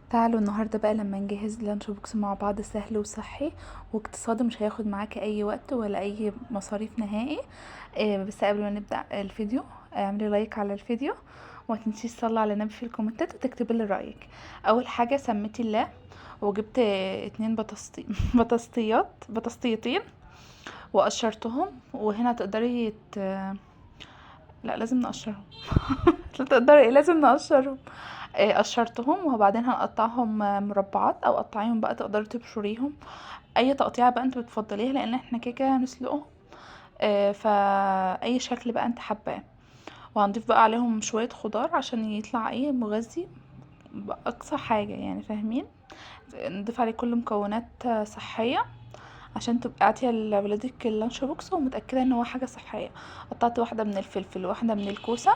تعالوا النهاردة بقى لما نجهز لانش بوكس مع بعض سهل وصحي واقتصادي، مش هياخد معاكي اي وقت ولا اي مصاريف نهائي. بس قبل ما نبدأ الفيديو اعملي لايك على الفيديو وما تنسيش تصلي على النبي في الكومنتات وتكتبي لي رايك. اول حاجة سميتي الله وجبت 2 بطاطستيتين وقشرتهم، وهنا تقدري لا لازم نقشرهم. لا تقدري ايه، لازم نقشرهم. قشرتهم وبعدين هنقطعهم مربعات او قطعيهم بقى، تقدري تبشريهم اي تقطيعه بقى انت بتفضليها، لان احنا كده كده هنسلقهم. فاي شكل بقى انت حباه. وهنضيف بقى عليهم شويه خضار عشان يطلع ايه مغذي باقصى حاجه، يعني فاهمين. نضيف عليه كل مكونات صحيه عشان تبقى عاطيه لولادك اللانش بوكس ومتاكده ان هو حاجه صحيه. قطعت واحده من الفلفل وواحده من الكوسه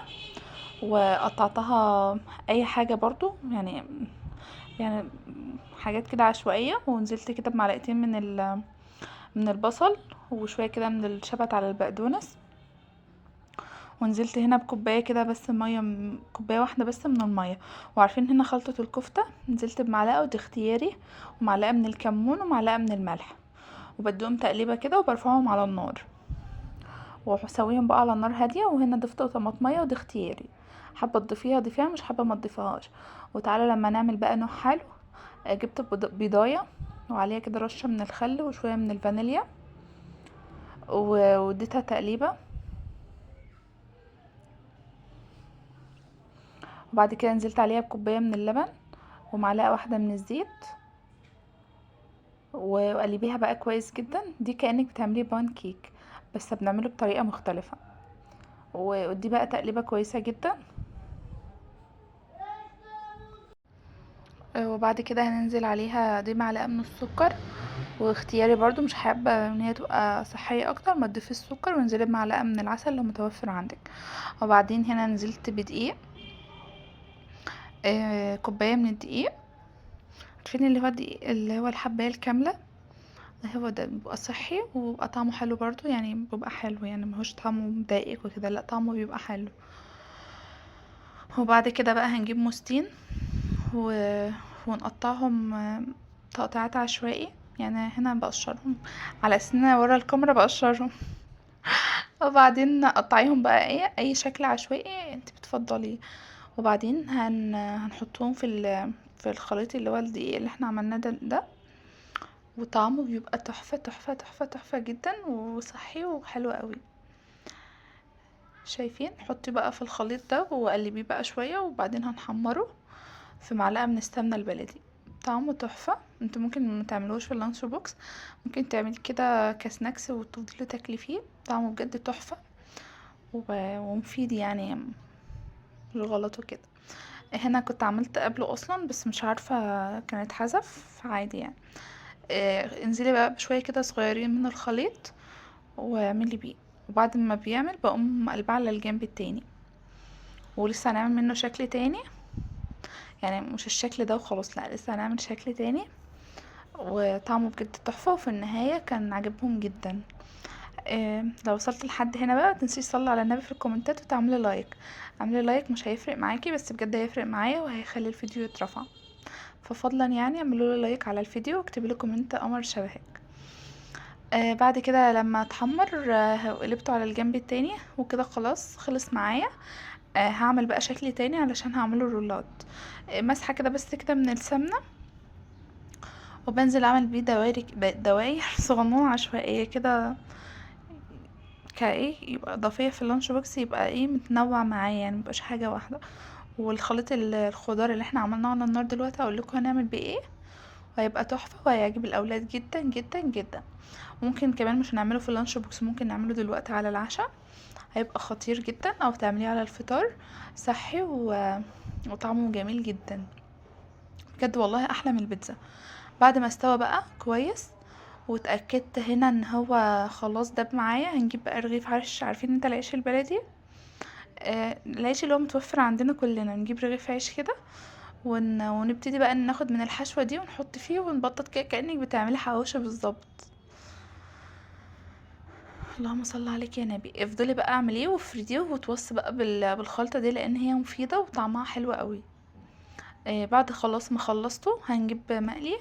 وقطعتها اي حاجه برضو، يعني حاجات كده عشوائيه، ونزلت كده بمعلقتين من البصل وشويه كده من الشبت على البقدونس. ونزلت هنا بكوبايه كده بس ميه، كوبايه واحده بس من الميه. وعارفين هنا خلطه الكفته، نزلت بمعلقه ودي اختياري، ومعلقه من الكمون ومعلقه من الملح، وبديهم تقليبه كده وبرفعهم على النار واسويهم بقى على نار هاديه. وهنا ضفت طماطميه ودي اختياري، حابه تضيفيها ضيفيها، مش حابه ما تضيفيهاش. وتعالى لما نعمل بقى نوع حلو. جبت بيضايه وعليها كده رشه من الخل وشويه من الفانيليا واديتها تقليبه. وبعد كده نزلت عليها بكوبايه من اللبن ومعلقه واحده من الزيت، وقلبيها بقى كويس جدا. دي كأنك بتعملي بان كيك بس بنعمله بطريقه مختلفه. ودي بقى تقليبه كويسه جدا. وبعد كده هننزل عليها دي معلقه من السكر، واختياري برضو، مش حابه ان هي تبقى صحيه اكتر ما تضيفي السكر، وانزلي بمعلقه من العسل لو متوفر عندك. وبعدين هنا نزلت بدقيق، كوبايه من الدقيق. عارفين اللي هو الدقيق اللي هو الحبايه الكامله، هو ده بيبقى صحي وبيبقى طعمه حلو برضو، يعني بيبقى حلو، يعني ماهوش طعمه مضايقك وكده، لا طعمه بيبقى حلو. وبعد كده بقى هنجيب موزتين و... ونقطعهم تقطيعات عشوائي. يعني هنا بقشرهم على اساس ان أنا ورا الكاميرا بقشرهم. وبعدين قطعيهم بقى اي شكل عشوائي انت بتفضليه. وبعدين هنحطهم في الخليط اللي هو الدقيق اللي احنا عملناه ده. وطعمه بيبقى تحفة تحفة تحفة تحفة جدا وصحي وحلو قوي. شايفين؟ حطي بقى في الخليط ده وقلبيه بقى شوية، وبعدين هنحمره في معلقة من السمنة البلدي. طعمه تحفة. انت ممكن ما تعملوش في اللانش بوكس، ممكن تعملي كده كسناكس وتفضلي تاكلي فيه. طعمه بجد تحفة ومفيد، يعني مش غلط وكده. هنا كنت عملت قبله اصلا بس مش عارفة كان اتحذف عادي يعني. انزلي بقى بشوية كده صغيرين من الخليط واعملي بيه. وبعد ما بيعمل بقوم مقلباه على الجنب التاني، ولسه هنعمل منه شكل تاني، يعني مش الشكل ده وخلاص، لا لسه هنعمل شكل تاني. وطعمه بجد تحفة، وفي النهاية كان عجبهم جدا. لو وصلت لحد هنا بقى متنسيش تصلي على النبي في الكومنتات وتعملي لايك. اعملي لايك، مش هيفرق معاكي بس بجد هيفرق معايا وهيخلي الفيديو يترفع. ففضلا يعني اعملوا لي لايك على الفيديو واكتبوا لي كومنت قمر شبهك. بعد كده لما اتحمر قلبته على الجنب التاني وكده خلاص خلص معايا. هعمل بقى شكل تاني علشان هعمله رولات. مسحه كده بس كده من السمنه، وبنزل اعمل بيه دواير صغنونه عشوائيه كده، كايه يبقى اضافيه في اللانش بوكس، يبقى ايه متنوع معايا، يعني مبقاش حاجه واحده. والخليط الخضار اللي احنا عملناه على النار دلوقتي هقول لكم هنعمل بيه ايه، وهيبقى تحفه وهيعجب الاولاد جدا جدا جدا. ممكن كمان مش هنعمله في اللانش بوكس، ممكن نعمله دلوقتي على العشاء، هيبقى خطير جدا، او تعمليه على الفطار صحي وطعمه جميل جدا بجد والله، احلى من البيتزا. بعد ما استوى بقى كويس واتاكدت هنا ان هو خلاص داب معايا، هنجيب بقى رغيف عيش. عارفين انت العيش البلدي، العيش اللي هو متوفر عندنا كلنا، نجيب رغيف عيش كده ونبتدي بقى ناخد من الحشوة دي ونحط فيه ونبطط كده كأنك بتعملي حواوشي بالظبط. اللهم صل عليك يا نبي. افضلي بقى اعمليه وافرديه وتوصي بقى بالخلطة دي، لان هي مفيدة وطعمها حلو قوي. بعد خلاص ما خلصته هنجيب مقلي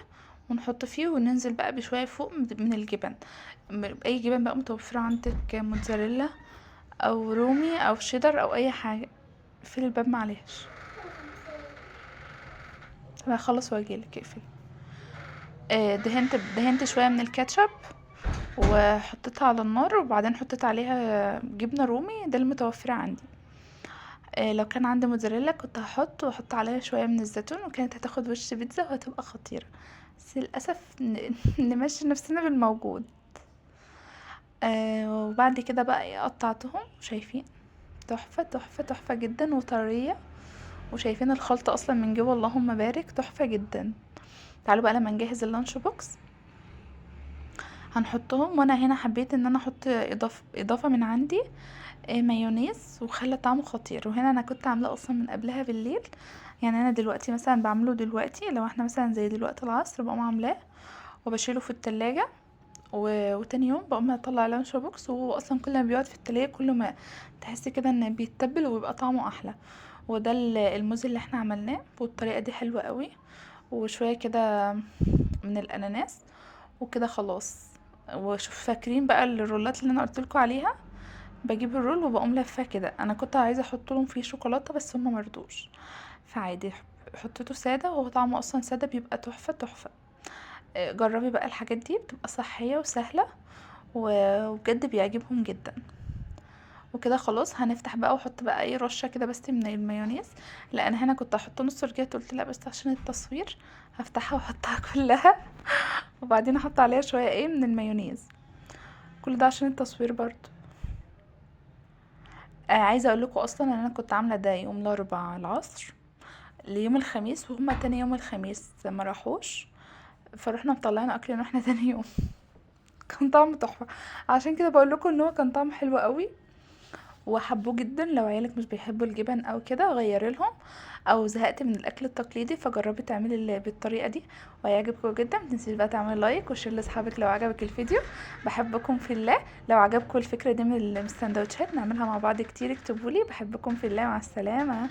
ونحط فيه وننزل بقى بشويه فوق من الجبن. اي جبن بقى متوفره عندك، موتزاريلا او رومي او شيدر او اي حاجه. في الباب معلش، انا هخلص واجيلك. اقفل. دهنت شويه من الكاتشب وحطيتها على النار، وبعدين حطيت عليها جبنه رومي، ده المتوفره عندي. لو كان عندي موتزاريلا كنت واحط عليها شويه من الزيتون، وكانت هتاخد وش بيتزا وهتبقى خطيره. بس للاسف نمشي نفسنا بالموجود. وبعد كده بقى قطعتهم، شايفين تحفه تحفه تحفه جدا وطريه، وشايفين الخلطه اصلا من جوه اللهم بارك تحفه جدا. تعالوا بقى لما نجهز اللانش بوكس هنحطهم. وانا هنا حبيت ان انا احط اضافه من عندي، مايونيز، وخلى طعمه خطير. وهنا انا كنت عاملاه اصلا من قبلها بالليل، يعني انا دلوقتي مثلا بعمله دلوقتي، لو احنا مثلا زي دلوقتي العصر بقوم عاملاه وبشيله في التلاجة، وتاني يوم بقوم اطلع لانش بوكس. وهو اصلا كل ما بيقعد في التلاجة كل ما تحس كده ان بيتبل وبيبقى طعمه احلى. وده الموز اللي احنا عملناه، والطريقه دي حلوه قوي. وشويه كده من الاناناس وكده خلاص. وشوف فاكرين بقى الرولات اللي انا قلتلكوا عليها، بجيب الرول وبقوم لفاه كده. انا كنت عايزه احط لهم فيه شوكولاته بس هما مرضوش، فعادي حطيته ساده، وهو طعمه اصلا ساده بيبقى تحفه تحفه. جربي بقى الحاجات دي، بتبقى صحيه وسهله وبجد بيعجبهم جدا. وكده خلاص هنفتح بقى، واحط بقى اي رشه كده بس من المايونيز. لا انا هنا كنت هحط نص رجعت قلت لا بس عشان التصوير هفتحها واحطها كلها وبعدين احط عليها شويه من المايونيز. كل ده عشان التصوير برضو. عايزه اقول لكم اصلا ان انا كنت عامله ده يوم الاربعاء العصر ليوم الخميس، وهما تاني يوم الخميس ما راحوش، فروحنا مطلعين اكل واحنا تاني يوم. كان طعمه تحفه. عشان كده بقول لكم ان هو كان طعمه حلو قوي وحبوه جدا. لو عيالك مش بيحبوا الجبن او كده غيري لهم، او زهقت من الاكل التقليدي فجربي تعملي بالطريقه دي وهيعجبكم جدا. متنسيش بقى تعملي لايك وشير لاصحابك لو عجبك الفيديو. بحبكم في الله. لو عجبكم الفكره دي من السندوتشات نعملها مع بعض كتير، اكتبولي. بحبكم في الله، مع السلامه.